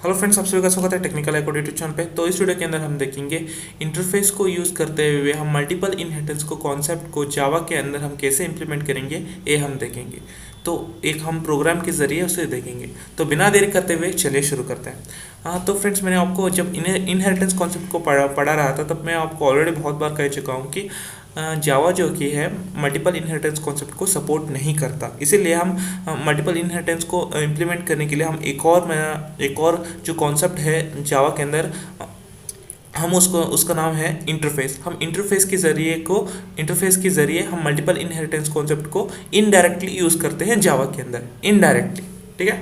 Hello friends, आप सभी का स्वागत है टेक्निकल एकोड यूट्यूब चैनल पे। तो इस वीडियो के अंदर हम देखेंगे इंटरफेस को यूज़ करते हुए हम मल्टीपल इनहेरिटेंस को कॉन्सेप्ट को जावा के अंदर हम कैसे इंप्लीमेंट करेंगे, ये हम देखेंगे। तो एक हम प्रोग्राम के ज़रिए उसे देखेंगे। तो बिना देरी करते हुए चलिए शुरू करते हैं। हाँ, तो फ्रेंड्स, मैंने आपको जब इनहेरिटेंस कॉन्सेप्ट को पढ़ा रहा था तब मैं आपको ऑलरेडी बहुत बार कह चुका हूँ कि जावा जो कि है मल्टीपल इनहेरिटेंस कॉन्सेप्ट को सपोर्ट नहीं करता। इसीलिए हम मल्टीपल इनहेरिटेंस को इम्प्लीमेंट करने के लिए हम एक और जो कॉन्सेप्ट है जावा के अंदर, हम उसका नाम है इंटरफेस। हम इंटरफेस के ज़रिए हम मल्टीपल इनहेरिटेंस कॉन्सेप्ट को इनडायरेक्टली यूज़ करते हैं जावा के अंदर, इनडायरेक्टली। ठीक है,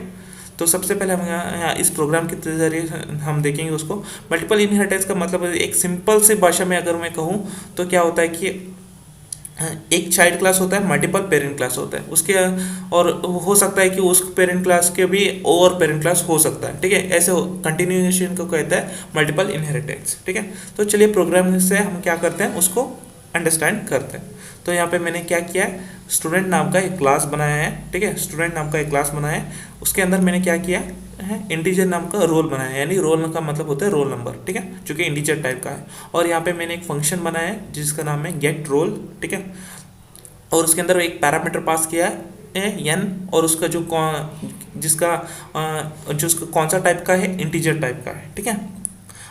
तो सबसे पहले हम यहाँ इस प्रोग्राम के जरिए हम देखेंगे उसको। मल्टीपल इनहेरिटेंस का मतलब एक सिंपल से भाषा में अगर मैं कहूँ तो क्या होता है कि एक चाइल्ड क्लास होता है, मल्टीपल पेरेंट क्लास होता है उसके, और हो सकता है कि उस पेरेंट क्लास के भी और पेरेंट क्लास हो सकता है। ठीक है, ऐसे कंटिन्यूएशन को कहता है मल्टीपल इनहेरिटेंस। ठीक है, तो चलिए प्रोग्राम से हम क्या करते हैं उसको अंडरस्टैंड करते हैं। तो यहाँ पे मैंने क्या किया है, स्टूडेंट नाम का एक क्लास बनाया है। ठीक है, स्टूडेंट नाम का एक क्लास बनाया है। उसके अंदर मैंने क्या किया है, इंटीजर नाम का रोल बनाया है, यानी रोल का मतलब होता है रोल नंबर। ठीक है, जो कि इंटीजर टाइप का है। और यहाँ पे मैंने एक फंक्शन बनाया है जिसका नाम है गेट रोल। ठीक है, और उसके अंदर एक पैरामीटर पास किया है एन, और उसका जो उसका कौन सा टाइप का है, इंटीजर टाइप का है। ठीक है,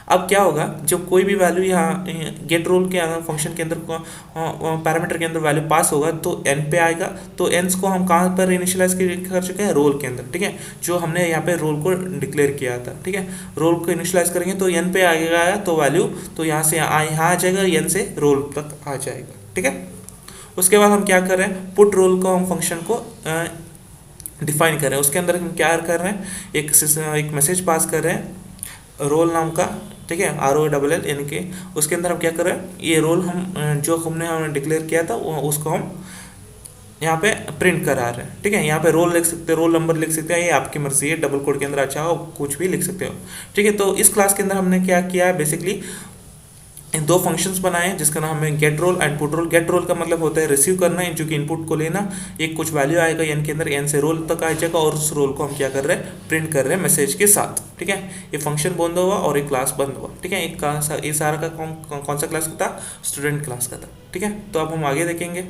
अब क्या होगा, जब कोई भी वैल्यू यहाँ गेट रोल के फंक्शन के अंदर पैरामीटर के अंदर वैल्यू पास होगा तो एन पे आएगा। तो एन्स को हम कहाँ पर इनिशियलाइज कर चुके हैं, रोल के अंदर। ठीक है, जो हमने यहाँ पे रोल को डिक्लेयर किया था। ठीक है, रोल को इनिशियलाइज करेंगे तो एन पे आएगा तो वैल्यू, तो यहाँ से यहाँ आ जाएगा, एन से रोल तक आ जाएगा। ठीक है, उसके बाद हम क्या कर रहे हैं, पुट रोल को हम फंक्शन को डिफाइन कर रहे हैं। उसके अंदर हम क्या कर रहे हैं, एक मैसेज पास कर रहे हैं रोल नाम का। ठीक है, ROLL, यानी कि उसके अंदर हम क्या कर रहे हैं, ये रोल हम जो हमने डिक्लेयर किया था उसको हम यहाँ पे प्रिंट करा रहे हैं। ठीक है, यहाँ पे रोल लिख सकते हैं, रोल नंबर लिख सकते हैं, ये आपकी मर्जी है, डबल कोड के अंदर अच्छा हो कुछ भी लिख सकते हो। ठीक है, तो इस क्लास के अंदर हमने क्या किया है, बेसिकली इन दो फंक्शंस बनाए हैं जिसका नाम है get roll and put roll. Get roll का मतलब होता है रिसीव करना है, जो कि इनपुट को लेना, एक कुछ वैल्यू आएगा एन के अंदर, एन से रोल तक आ जाएगा, और उस रोल को हम क्या कर रहे हैं, प्रिंट कर रहे हैं मैसेज के साथ। ठीक है, ये फंक्शन बंद हुआ और एक क्लास बंद हुआ। ठीक है, ये सारा का कौन सा क्लास का था, स्टूडेंट क्लास का था। ठीक है, तो अब हम आगे देखेंगे।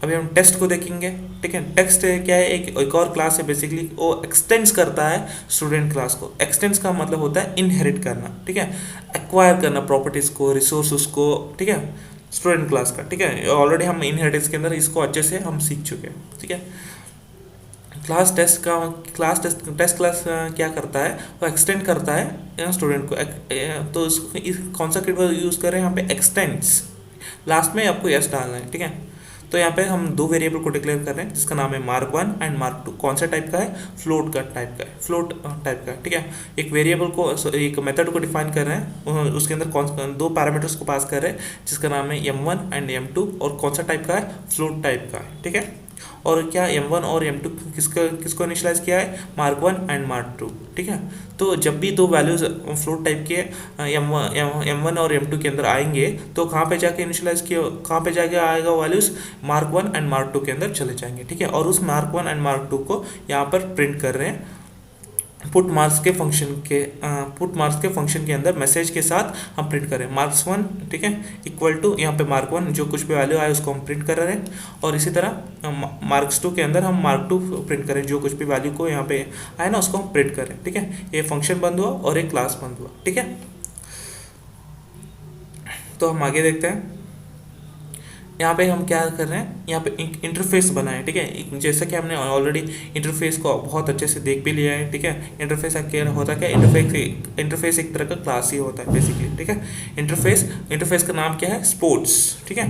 अभी हम टेस्ट को देखेंगे। ठीक है, टेक्स्ट क्या है, एक और क्लास है, बेसिकली वो एक्सटेंड्स करता है स्टूडेंट क्लास को। एक्सटेंड्स का मतलब होता है इनहेरिट करना। ठीक है, एक्वायर करना प्रॉपर्टीज़ को, रिसोर्स को। ठीक है, स्टूडेंट क्लास का। ठीक है, ऑलरेडी हम इनहेरिटेंस के अंदर इसको अच्छे से हम सीख चुके हैं। ठीक है, टेस्ट क्लास क्या करता है, वो एक्सटेंड करता है स्टूडेंट को। तो कौन सा कीवर्ड यूज़ कर रहे हैं यहाँ पे, एक्सटेंड्स। लास्ट में आपको यस डालना है। ठीक है, तो यहाँ पे हम दो वेरिएबल को डिक्लेयर कर रहे हैं जिसका नाम है mark1 एंड mark2। कौन सा टाइप का है, फ्लोट का टाइप का है, फ्लोट टाइप का है। ठीक है, एक वेरिएबल को, एक मेथड को डिफाइन कर रहे हैं, उसके अंदर दो पैरामीटर्स को पास कर रहे हैं जिसका नाम है m1 एंड m2, और कौन सा टाइप का है, फ्लोट टाइप का है। ठीक है, और क्या m1 और m2 किसको इनिशियलाइज किया है, mark1 एंड mark2। ठीक है, तो जब भी दो वैल्यूज फ्लोट टाइप के m1 और m2 के अंदर आएंगे तो कहाँ पे जाके इनिशियलाइज किया, कहाँ पे जाके आएगा वैल्यूज, mark1 एंड mark2 के अंदर चले जाएंगे। ठीक है, और उस mark1 एंड mark2 को यहाँ पर प्रिंट कर रहे हैं पुट मार्क्स के फंक्शन के अंदर मैसेज के साथ हम प्रिंट करें marks1। ठीक है, इक्वल टू यहाँ पे mark1 जो कुछ भी वैल्यू आए उसको हम प्रिंट कर रहे हैं, और इसी तरह marks2 के अंदर हम mark2 प्रिंट करें, जो कुछ भी वैल्यू को यहाँ पे आए ना उसको हम प्रिंट करें। ठीक है, ये फंक्शन बंद हुआ और एक क्लास बंद हुआ। ठीक है, तो हम आगे देखते हैं। यहाँ पे हम क्या कर रहे हैं, यहाँ पे एक इंटरफेस बना है। ठीक है, जैसा कि हमने ऑलरेडी इंटरफेस को बहुत अच्छे से देख भी लिया है। ठीक है, इंटरफेस क्या होता है, क्या इंटरफेस एक तरह का क्लास ही होता है बेसिकली। ठीक है, इंटरफेस का नाम क्या है, स्पोर्ट्स। ठीक है,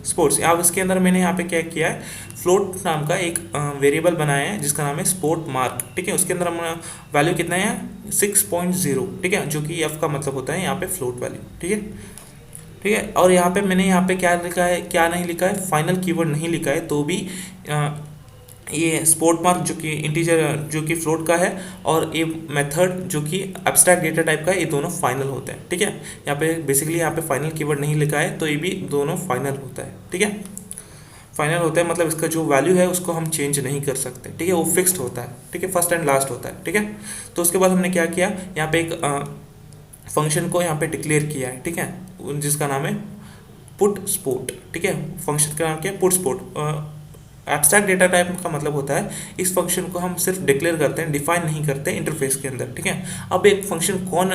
स्पोर्ट्स। अब इसके अंदर मैंने यहाँ पे क्या किया है, फ्लोट नाम का एक वेरिएबल बनाया है जिसका नाम है स्पोर्ट मार्क। ठीक है, उसके अंदर हम वैल्यू कितना है, 6.0। ठीक है, जो कि एफ का मतलब होता है यहाँ पे फ्लोट वैल्यू। ठीक है, ठीक है, और यहाँ पे मैंने यहाँ पे क्या लिखा है, क्या नहीं लिखा है, फाइनल कीवर्ड नहीं लिखा है, तो भी ये स्पोर्ट मार्क जो कि इंटीजर जो कि फ्लोट का है, और ये मेथड जो कि एब्स्ट्रैक्ट डेटा टाइप का है, ये दोनों फाइनल होते हैं। ठीक है, यहाँ पे बेसिकली यहाँ पे फाइनल कीवर्ड नहीं लिखा है तो ये भी दोनों फाइनल होता है। ठीक है, फाइनल होता है, मतलब इसका जो वैल्यू है उसको हम चेंज नहीं कर सकते, ठीक है, वो फिक्स्ड होता है, ठीक है, फर्स्ट एंड लास्ट होता है, ठीक है। तो उसके बाद हमने क्या किया, यहाँ पे एक फंक्शन को यहाँ पे डिक्लेयर किया है, ठीक है, जिसका नाम है पुट स्पोर्ट, ठीक है, फंक्शन का नाम क्या है, put sport. Abstract data type का मतलब होता है इस फंक्शन को हम सिर्फ डिक्लेयर करते हैं, डिफाइन नहीं करते इंटरफेस के अंदर, ठीक है। अब एक फंक्शन कौन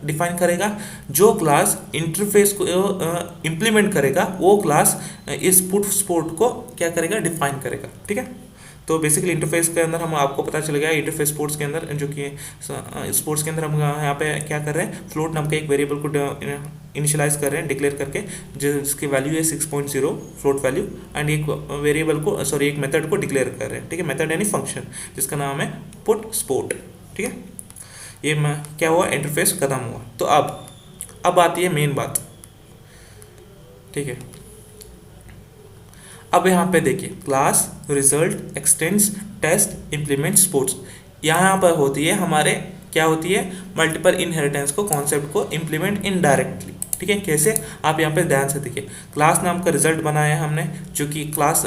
डिफाइन करेगा, जो क्लास इंटरफेस को इम्प्लीमेंट करेगा वो क्लास इस पुट स्पोर्ट को क्या करेगा, डिफाइन करेगा, ठीक है। तो बेसिकली इंटरफेस के अंदर हम आपको पता चल गया, इंटरफेस स्पोर्ट्स के अंदर जो कि स्पोर्ट्स के अंदर हम यहाँ पे क्या कर रहे हैं, फ्लोट नाम के एक वेरिएबल को इनिशियलाइज कर रहे हैं, डिक्लेयर करके, जिसकी वैल्यू है 6.0 फ्लोट वैल्यू, एंड एक वेरिएबल को सॉरी एक मेथड को डिक्लेयर कर रहे हैं, ठीक है, मेथड यानी फंक्शन जिसका नाम है पुट स्पोर्ट, ठीक है। ये क्या हुआ, इंटरफेस खत्म हुआ। तो अब आती है मेन बात, ठीक है। अब यहाँ पे देखिए class, result, extends, test, implement, sports, यहाँ पर होती है हमारे क्या होती है, मल्टीपल इनहेरिटेंस को कॉन्सेप्ट को इम्प्लीमेंट इनडायरेक्टली, ठीक है। कैसे, आप यहाँ पे ध्यान से देखिए, क्लास नाम का रिजल्ट बनाया है हमने, जो कि क्लास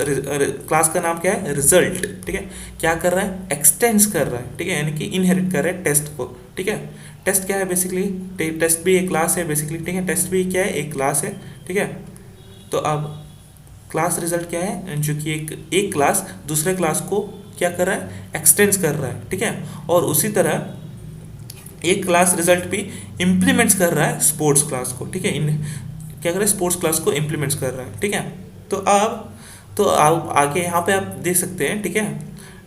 का नाम क्या है, रिजल्ट, ठीक है। क्या कर रहा है, एक्सटेंड्स कर रहा है, ठीक है, यानी कि इनहेरिट कर रहा है टेस्ट को, ठीक है। टेस्ट क्या है, बेसिकली टेस्ट भी एक क्लास है बेसिकली, ठीक है, टेस्ट भी क्या है, एक क्लास है, ठीक है। तो अब क्लास रिजल्ट क्या है, जो कि एक क्लास दूसरे क्लास को क्या कर रहा है, एक्सटेंड्स कर रहा है, ठीक है। और उसी तरह एक क्लास रिजल्ट भी इम्प्लीमेंट्स कर रहा है स्पोर्ट्स क्लास को, ठीक है, क्या कर रहा है, स्पोर्ट्स क्लास को इम्प्लीमेंट्स कर रहा है, ठीक है। तो आप आगे यहाँ पे आप देख सकते हैं, ठीक है,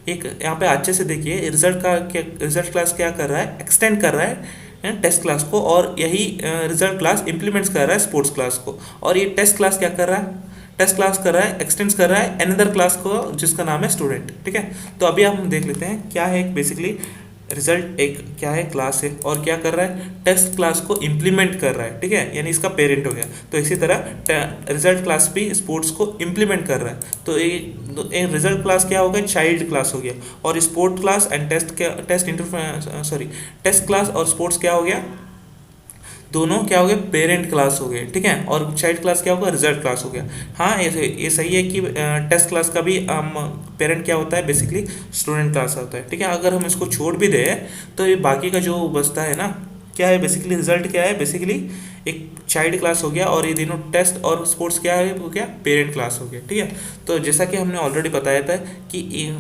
एक यहाँ पे अच्छे से देखिए, रिजल्ट क्लास क्या कर रहा है, एक्सटेंड कर रहा है टेस्ट क्लास को, और यही रिजल्ट क्लास इम्प्लीमेंट्स कर रहा है स्पोर्ट्स क्लास को। और ये टेस्ट क्लास क्या कर रहा है, टेस्ट क्लास कर रहा है, एक्सटेंड्स कर रहा है अनदर क्लास को जिसका नाम है स्टूडेंट, ठीक है। तो अभी हम देख लेते हैं क्या है, बेसिकली रिजल्ट एक क्या है, क्लास है, और क्या कर रहा है, टेस्ट क्लास को इम्प्लीमेंट कर रहा है, ठीक है, यानी इसका पेरेंट हो गया। तो इसी तरह रिजल्ट क्लास भी स्पोर्ट्स को इम्प्लीमेंट कर रहा है, तो ये रिजल्ट क्लास क्या हो गया, चाइल्ड क्लास हो गया, और sport class and test class और स्पोर्ट्स क्या हो गया, दोनों क्या हो गए, पेरेंट क्लास हो गए, ठीक है। और चाइल्ड क्लास क्या होगा, रिजल्ट क्लास हो गया। हाँ, ये सही है कि टेस्ट क्लास का भी पेरेंट क्या होता है, बेसिकली स्टूडेंट क्लास होता है, ठीक है। अगर हम इसको छोड़ भी दें तो ये बाकी का जो बचता है ना, क्या है, बेसिकली रिजल्ट क्या है, बेसिकली एक चाइल्ड क्लास हो गया, और ये दोनों टेस्ट और स्पोर्ट्स क्या है, वो क्या, पेरेंट क्लास हो गया, ठीक है। तो जैसा कि हमने ऑलरेडी बताया था कि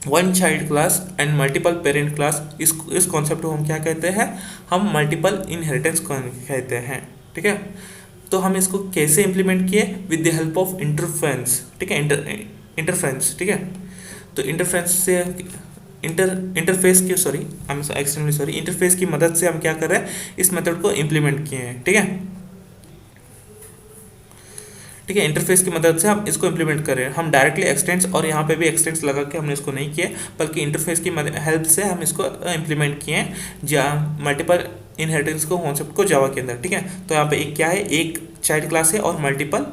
one child class and multiple parent class, इस कॉन्सेप्ट को हम क्या कहते हैं, हम मल्टीपल इनहेरिटेंस कहते हैं, ठीक है। तो हम इसको कैसे इंप्लीमेंट किए, with the help of interference, ठीक है, इंटरफेरेंस, ठीक है। तो इंटरफेरेंस से इंटरफेस की मदद से हम क्या कर रहे हैं, इस मेथड को इंप्लीमेंट किए हैं, ठीक है, ठीक है। इंटरफेस की मदद से हम इसको इंप्लीमेंट कर रहे हैं, हम डायरेक्टली एक्सटेंड्स और यहाँ पे भी एक्सटेंड्स लगा के हमने इसको नहीं किया, बल्कि इंटरफेस की हेल्प से हम इसको इंप्लीमेंट किए हैं मल्टीपल इनहेरिटेंस को कॉन्सेप्ट को जावा के अंदर, ठीक है। तो यहाँ पे एक क्या है, एक चाइल्ड क्लास है और मल्टीपल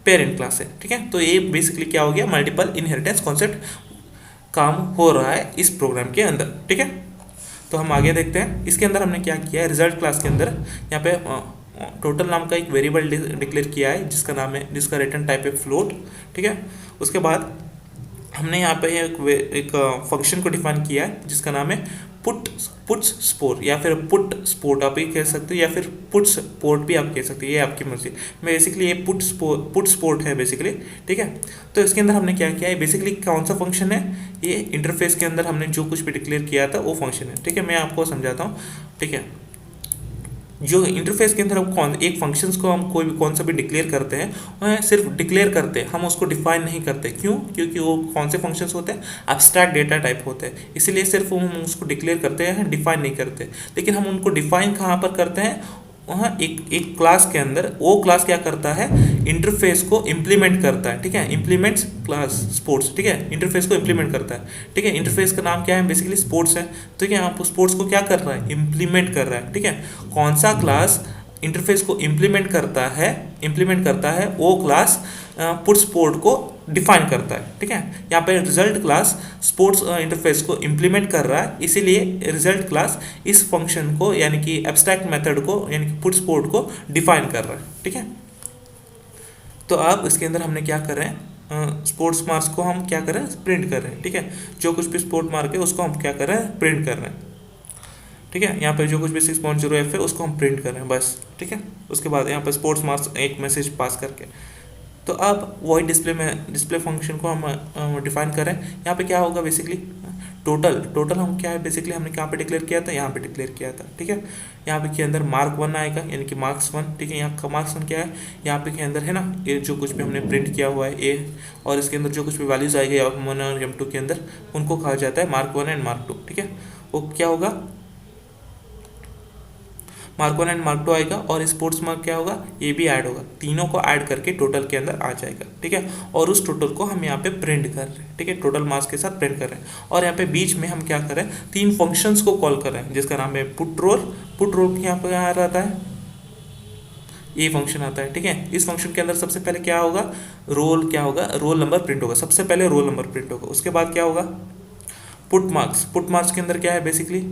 पेरेंट क्लास है, ठीक है। तो ये बेसिकली क्या हो गया, मल्टीपल इनहेरिटेंस कॉन्सेप्ट काम हो रहा है इस प्रोग्राम के अंदर, ठीक है। तो हम आगे देखते हैं, इसके अंदर हमने क्या किया है, रिजल्ट क्लास के अंदर यहाँ पे टोटल नाम का एक वेरिएबल डिक्लेयर किया है, जिसका रिटर्न टाइप है फ्लोट, ठीक है। उसके बाद हमने यहाँ पे एक फंक्शन को डिफाइन किया है जिसका नाम है पुट्स स्पोर्ट, या फिर पुट स्पोर्ट आप ही कह सकते हो, या फिर पुट स्पोर्ट भी आप कह सकते हो, ये आपकी मर्जी। बेसिकली ये पुट स्पोर्ट है बेसिकली, ठीक है। तो इसके अंदर हमने क्या किया है, बेसिकली कौन सा फंक्शन है, ये इंटरफेस के अंदर हमने जो कुछ भी डिक्लेयर किया था वो फंक्शन है, ठीक है। मैं आपको समझाता हूँ, ठीक है। जो इंटरफेस के अंदर हम एक फंक्शंस को हम कोई भी कौन सा भी डिक्लेयर करते हैं, वह सिर्फ डिक्लेयर करते हैं, हम उसको डिफाइन नहीं करते। क्यों? क्योंकि वो कौन से फंक्शंस होते हैं, एब्स्ट्रैक्ट डेटा टाइप होते हैं, इसीलिए सिर्फ हम उसको डिक्लेयर करते हैं, डिफाइन नहीं करते। लेकिन हम उनको डिफाइन कहाँ पर करते हैं, वहाँ एक क्लास के अंदर। वो क्लास क्या करता है, इंटरफेस को इम्प्लीमेंट करता है, ठीक है। इम्प्लीमेंट्स क्लास स्पोर्ट्स, ठीक है, इंटरफेस को इम्प्लीमेंट करता है, ठीक है। इंटरफेस का नाम क्या है, बेसिकली स्पोर्ट्स है, ठीक है। आप स्पोर्ट्स को क्या कर रहा है, इम्प्लीमेंट कर रहा है, ठीक है। कौन सा क्लास इंटरफेस को इम्प्लीमेंट करता है वो क्लास पुट स्पोर्ट को डिफाइन करता है, ठीक है। यहाँ पे रिजल्ट क्लास स्पोर्ट्स इंटरफेस को इम्प्लीमेंट कर रहा है, इसीलिए रिजल्ट क्लास इस फंक्शन को यानी कि एब्स्ट्रैक्ट मेथड को यानी कि पुट स्पोर्ट को डिफाइन कर रहा है, ठीक है। तो अब इसके अंदर हमने क्या कर रहे हैं, स्पोर्ट्स मार्क्स को हम क्या कर रहे हैं, प्रिंट कर रहे हैं। ठीक है, जो कुछ भी स्पोर्ट मार्क है उसको हम क्या कर रहे हैं, प्रिंट कर रहे हैं। ठीक है, यहाँ पे जो कुछ भी 6.0 एफ है उसको हम प्रिंट कर रहे हैं बस। ठीक है, उसके बाद यहाँ पे स्पोर्ट्स मार्क्स एक मैसेज पास करके, तो अब वॉइड डिस्प्ले में डिस्प्ले फंक्शन को हम डिफाइन करें। यहाँ पे क्या होगा बेसिकली, टोटल टोटल हम क्या है बेसिकली हमने कहाँ पे डिक्लेयर किया था, यहाँ पे डिक्लेयर किया था। ठीक है, यहाँ पे के अंदर मार्क 1 आएगा, यानी कि मार्क्स 1। ठीक है, यहाँ का मार्क्स 1 क्या है, यहाँ पे के अंदर है ना, ये जो कुछ भी हमने प्रिंट किया हुआ है ए, और इसके अंदर जो कुछ भी वैल्यूज आएगी M1 और M2 के अंदर, उनको कहा जाता है मार्क 1 एंड मार्क 2। ठीक है, वो क्या होगा, मार्क 1 एंड मार्क 2 आएगा, और स्पोर्ट्स मार्क क्या होगा, ये भी ऐड होगा, तीनों को ऐड करके टोटल के अंदर आ जाएगा। ठीक है, और उस टोटल को हम यहाँ पे प्रिंट कर रहे हैं। ठीक है, टोटल मार्क्स के साथ प्रिंट कर रहे हैं, और यहाँ पे बीच में हम क्या कर रहे हैं, 3 फंक्शंस को कॉल कर रहे हैं, जिसका नाम है पुट रोल। पुट रोल यहाँ पर आ रहता है, ये फंक्शन आता है। ठीक है, इस फंक्शन के अंदर सबसे पहले क्या होगा, रोल क्या होगा, रोल नंबर प्रिंट होगा, सबसे पहले रोल नंबर प्रिंट होगा। उसके बाद क्या होगा, पुट मार्क्स। पुट मार्क्स के अंदर क्या है बेसिकली,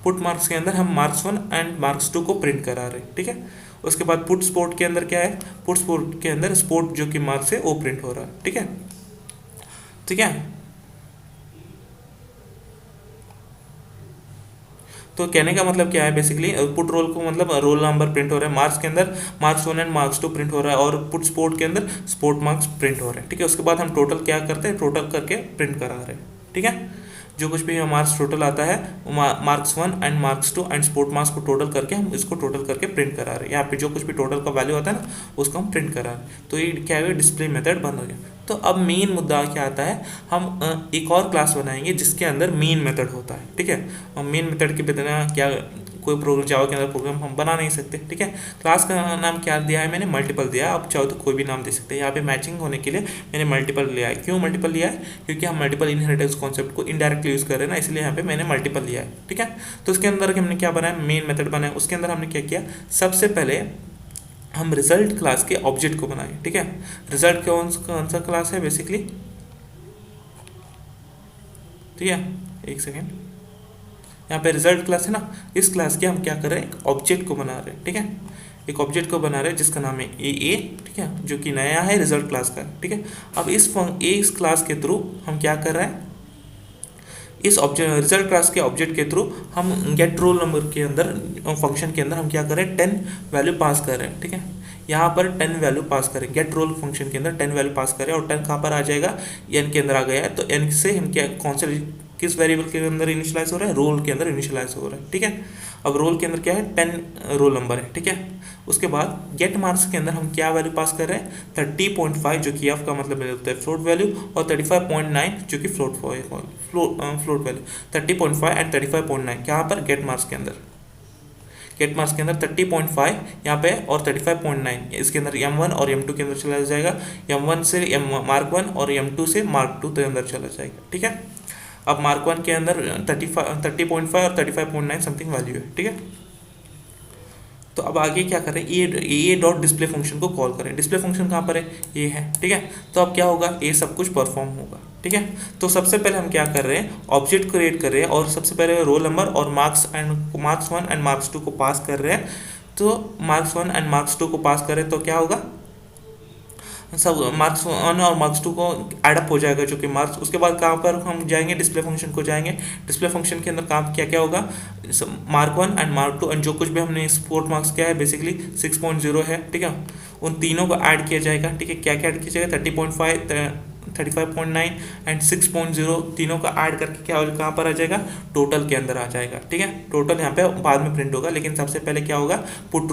पुट मार्क्स के अंदर हम मार्क्स 1 एंड मार्क्स 2 को प्रिंट करा रहे हैं। ठीक है, उसके बाद पुट स्पोर्ट के अंदर क्या है, पुट स्पोर्ट के अंदर स्पोर्ट जो कि मार्क्स है वो प्रिंट हो रहा है। ठीक है, ठीक है, तो कहने का मतलब क्या है बेसिकली, पुट रोल को मतलब रोल नंबर प्रिंट हो रहा है, मार्क्स के अंदर मार्क्स 1 एंड मार्क्स 2 प्रिंट हो रहा है, और पुट स्पोर्ट के अंदर स्पोर्ट मार्क्स प्रिंट हो रहे हैं। ठीक है, उसके बाद हम टोटल क्या करते हैं, टोटल करके प्रिंट करा रहे हैं। ठीक है, जो कुछ भी मार्क्स टोटल आता है, marks 1 and marks 2 and sport marks को टोटल करके हम इसको टोटल करके प्रिंट करा रहे हैं। यहाँ पे जो कुछ भी टोटल का वैल्यू आता है ना, उसको हम प्रिंट करा रहे हैं। तो ये क्या है, डिस्प्ले मेथड बंद हो गया। तो अब मेन मुद्दा क्या आता है, हम एक और क्लास बनाएंगे जिसके अंदर मेन मेथड होता है। ठीक है, और मेन मेथड के बिना क्या कोई प्रोग्राम, जावा के अंदर प्रोग्राम हम बना नहीं सकते। ठीक है, क्लास का नाम क्या दिया है मैंने, मल्टीपल दिया है। आप चाहो तो कोई भी नाम दे सकते हैं। यहाँ पे मैचिंग होने के लिए मैंने मल्टीपल लिया है। क्यों मल्टीपल लिया है, क्योंकि हम मल्टीपल इनहेरिटेंस कॉन्सेप्ट को इनडायरेक्टली यूज़ कर रहे हैं ना, इसलिए यहाँ पे मैंने मल्टीपल लिया है। ठीक है, तो उसके अंदर हमने क्या बनाया, मेन मेथड बनाया। उसके अंदर हमने क्या किया, सबसे पहले हम रिजल्ट क्लास के ऑब्जेक्ट को बनाए। ठीक है, रिजल्ट कौन सा क्लास है बेसिकली, ठीक है, एक सेकेंड, यहाँ पे रिजल्ट क्लास है ना, इस क्लास के हम क्या कर रहे हैं, एक ऑब्जेक्ट को बना रहे हैं। ठीक है, एक ऑब्जेक्ट को बना रहे हैं जिसका नाम है ए। ठीक है, जो कि नया है रिजल्ट क्लास का। ठीक है, अब इस क्लास के थ्रू हम क्या कर रहे हैं, इस ऑब्जेक्ट रिजल्ट क्लास के ऑब्जेक्ट के थ्रू हम गेट रोल नंबर के अंदर फंक्शन के अंदर हम क्या कर रहे हैं, 10 वैल्यू पास कर रहे हैं। ठीक है, यहाँ पर 10 वैल्यू पास करें, गेट रोल फंक्शन के अंदर 10 वैल्यू पास करें, और 10 कहाँ पर आ जाएगा, एन के अंदर आ गया है। तो एन से हम क्या, कौन से किस वेरिएबल के अंदर इनिशियलाइज हो रहा है, रोल के अंदर इनिशियलाइज हो रहा है। ठीक है, अब रोल के अंदर क्या है, 10 रोल नंबर है। ठीक है, उसके बाद गेट मार्क्स के अंदर हम क्या वैल्यू पास कर रहे हैं, 30.5 जो कि एफ का मतलब होता है फ्लोट वैल्यू, और 35.9 जो कि फ्लोट वैल्यू, 30.5 एंड 35.9 यहाँ पर गेट मार्क्स के अंदर, गेट मार्क्स के अंदर 30.5 यहाँ पे और 35.9 इसके अंदर M1 और M2 के अंदर चला जाएगा, M1 से मार्क 1 और M2 से मार्क 2 के अंदर चला जाएगा। ठीक है, अब मार्क 1 के अंदर 30.5 और 35.9 समथिंग वैल्यू है। ठीक है, तो अब आगे क्या करें, ये डॉट डिस्प्ले फंक्शन को कॉल करें। डिस्प्ले फंक्शन कहाँ पर है, ये है। ठीक है, तो अब क्या होगा, ये सब कुछ परफॉर्म होगा। ठीक है, तो सबसे पहले हम क्या कर रहे हैं, ऑब्जेक्ट क्रिएट कर रहे हैं, और सबसे पहले रोल नंबर और मार्क्स 1 एंड मार्क्स 2 को पास कर रहे हैं। तो मार्क्स 1 एंड मार्क्स 2 को पास करें तो क्या होगा, सब मार्क्स 1 और मार्क्स 2 को एडअप हो जाएगा जो कि मार्क्स। उसके बाद कहाँ पर हम जाएंगे, डिस्प्ले फंक्शन को जाएंगे। डिस्प्ले फंक्शन के अंदर काम क्या क्या होगा, मार्क 1 एंड मार्क 2 एंड जो कुछ भी हमने स्पोर्ट मार्क्स क्या है बेसिकली 6.0 है। ठीक है, उन तीनों को ऐड किया जाएगा। ठीक है, क्या क्या ऐड किया जाएगा, 30.5 35.9 एंड 6.0 तीनों का ऐड करके क्या कहाँ पर आ जाएगा, टोटल के अंदर आ जाएगा। ठीक है, टोटल यहाँ पे बाद में प्रिंट होगा, लेकिन सबसे पहले क्या होगा, पुट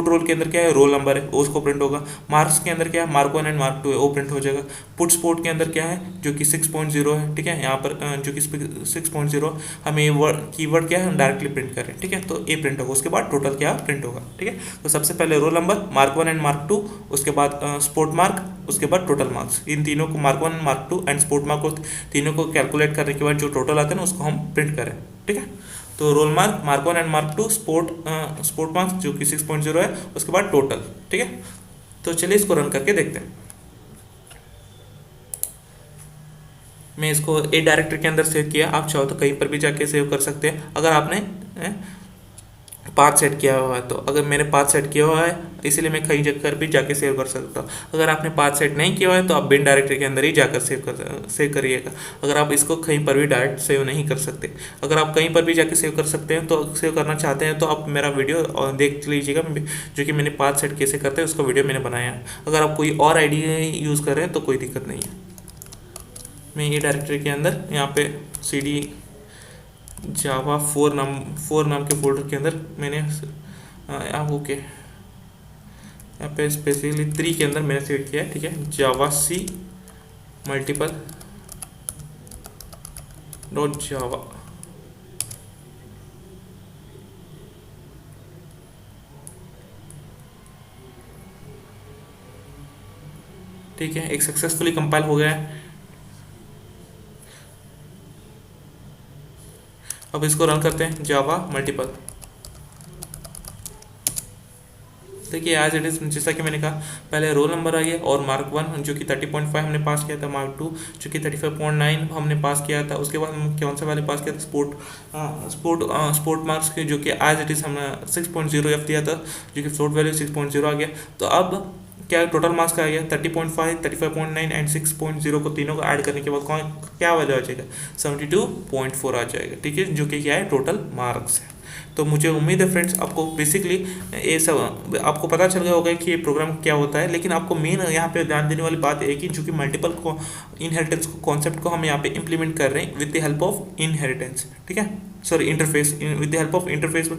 रोल के अंदर क्या है, रोल नंबर है उसको प्रिंट होगा। मार्क्स के अंदर क्या है, मार्क 1 एंड मार्क 2 है वो प्रिंट हो जाएगा। पुट स्पोर्ट के अंदर क्या है, जो कि 6.0 है। ठीक है, यहाँ पर जो कि 6.0 हमें ये कीवर्ड क्या है, हम डायरेक्टली प्रिंट करें। ठीक है, तो ये प्रिंट होगा, उसके बाद टोटल क्या प्रिंट होगा। ठीक है, तो सबसे पहले roll number, mark 1 and mark 2, उसके बाद स्पोर्ट मार्क, उसके बाद टोटल मार्क्स। इन तीनों को mark 1 mark 2 and sport mark को तीनों को कैलकुलेट करने के बाद जो टोटल आता है ना उसको हम प्रिंट करें। ठीक है, तो roll mark 1 and mark 2, sport marks जो कि 6.0 है, उसके बाद टोटल। ठीक है, तो चलिए इसको रन करके देखते हैं। मैं इसको ए डायरेक्टरी के अंदर सेव किया, आप चाहो तो कहीं पर भी जाके सेव कर सकते हैं। अगर आपने पाथ सेट किया हुआ है। तो अगर मैंने पाथ सेट किया हुआ है इसीलिए मैं कहीं जगह भी जाके सेव कर सकता हूँ। अगर आपने पाथ सेट नहीं किया हुआ है तो आप बिन डायरेक्टरी के अंदर ही जाकर सेव करिएगा। अगर आप इसको कहीं पर भी डायरेक्ट सेव नहीं कर सकते, अगर आप कहीं पर भी जाके सेव कर सकते हैं तो सेव करना चाहते हैं तो आप मेरा वीडियो देख लीजिएगा, जो कि मैंने पाथ सेट कैसे करते हैं उसका वीडियो मैंने बनाया है। अगर आप कोई और आईडी यूज़ कर रहे हैं तो कोई दिक्कत नहीं है। मैं ये डायरेक्टरी के अंदर यहाँ पे CD जावा 4 नाम के फोल्डर के अंदर मैंने ओके यहाँ पे स्पेसिफिकली 3 के अंदर मैंने सेव किया है, ठीक है, जावा सी मल्टीपल डॉट जावा। ठीक है, एक सक्सेसफुली कंपाइल हो गया है। अब इसको रन करते हैं जावा मल्टीपल। देखिए एज इट इज़, जैसा कि मैंने कहा पहले रोल नंबर आ गया और मार्क 1 जो कि 30.5 हमने पास किया था, मार्क 2 जो कि 35.9 हमने पास किया था। उसके बाद हम कौन सा वाले पास किया था, स्पोर्ट मार्क्स के, जो कि एज इट इज़ हमने 6.0 दिया था, जो कि फ्लोट वैल्यू 6.0 आ गया। तो अब क्या टोटल मार्क्स का आ गया 30.5, 35.9 एंड 6.0 को तीनों को ऐड करने के बाद कौन क्या वैल्यू आ जाएगा 72.4 आ जाएगा, ठीक है, जो कि क्या है टोटल मार्क्स है। तो मुझे उम्मीद है फ्रेंड्स आपको बेसिकली ये सब आपको पता चल गया होगा कि ये प्रोग्राम क्या होता है। लेकिन आपको मेन यहाँ पे ध्यान देने वाली बात एक ही, जो कि मल्टीपल को इनहेरिटेंस कॉन्सेप्ट को हम यहाँ पे इम्प्लीमेंट कर रहे हैं with the help of inheritance, ठीक है, sorry interface, with the help of interface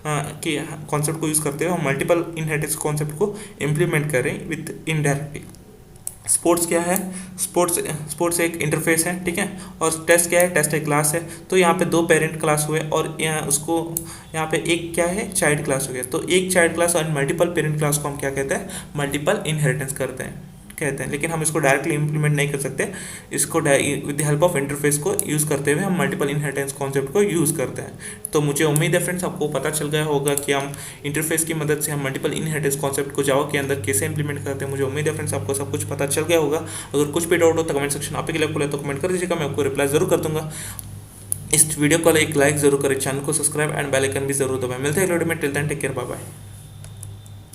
के कॉन्सेप्ट को यूज़ करते हुए हम मल्टीपल इनहेरिटेंस कॉन्सेप्ट को इम्प्लीमेंट कर रहे हैं विद इनडायरेक्टली। स्पोर्ट्स क्या है, स्पोर्ट्स एक इंटरफेस है, ठीक है, और टेस्ट क्या है, टेस्ट एक क्लास है। तो यहाँ पे 2 पेरेंट क्लास हुए और यहाँ पे एक क्या है चाइल्ड क्लास हो गया। तो एक चाइल्ड क्लास और मल्टीपल पेरेंट क्लास को हम क्या कहते हैं, मल्टीपल इनहेरिटेंस कहते हैं। लेकिन हम इसको डायरेक्टली इंप्लीमेंट नहीं कर सकते, इसको with the help of interface को यूज़ करते हुए हम मल्टीपल इनहेरिटेंस कॉन्सेप्ट को यूज़ करते हैं। तो मुझे उम्मीद है फ्रेंड्स आपको पता चल गया होगा कि हम इंटरफेस की मदद से हम मल्टीपल इनहेरिटेंस कॉन्सेप्ट को जावा के अंदर कैसे इंप्लीमेंट करते हैं। मुझे उम्मीद है फ्रेंड्स आपको सब कुछ पता चल गया होगा। अगर कुछ भी डाउट हो तो कमेंट सेक्शन आप ही के लिए खुला, तो कमेंट कर दीजिएगा, मैं आपको रिप्लाई जरूर कर दूंगा। इस वीडियो को एक लाइक जरूर करें, चैनल को सब्सक्राइब एंड बेल आइकन भी जरूर दबाएं। मिलते हैं वीडियो में, till then take care, bye bye.